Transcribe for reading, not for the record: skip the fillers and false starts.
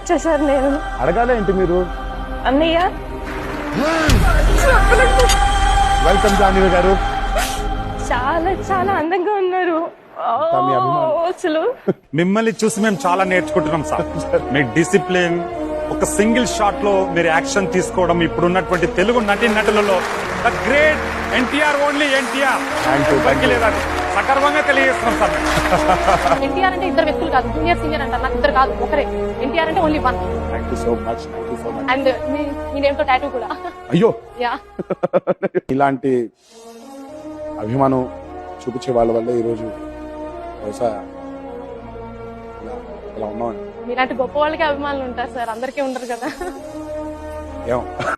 వచ్చా సార్ నేను. అడగాలే ఏంటి మీరు? అన్నయ్య వెల్కమ్ జాహ్నవి గారు. చాలా చాలా అందంగా ఉన్నారు. మీ అభిమానం. అసలు మిమ్మల్ని చూసి మేము చాలా నేర్చుకుంటున్నాం సార్. మీ డిసిప్లిన్, ఒక సింగిల్ షాట్ లో మీరు యాక్షన్ తీసుకోవడం, ఇప్పుడు ఉన్నటువంటి తెలుగు నటులలో the great NTR, only NTR. లేదని సగర్వంగా తెలియజేస్తున్నాం సార్. ఎన్టీఆర్ అంటే ఇద్దరు వ్యక్తులు కాదు, జూనియర్ సీనియర్ అంటారు. నాకు ఇద్దరు కాదు, ఒకరే. ఎన్టీఆర్ అంటే only one. Thank you so much. Thank you so much. And me name తో టాటూ కూడా. అయ్యో, యా. ఇలాంటి అభిమానం చూపించే వాళ్ళ వల్ల ఈరోజు బహుశా ఇలా ఉన్నామండి. మీలాంటి గొప్ప వాళ్ళకి అభిమానులు ఉంటారు సార్, అందరికీ ఉండరు కదా. ఏమో.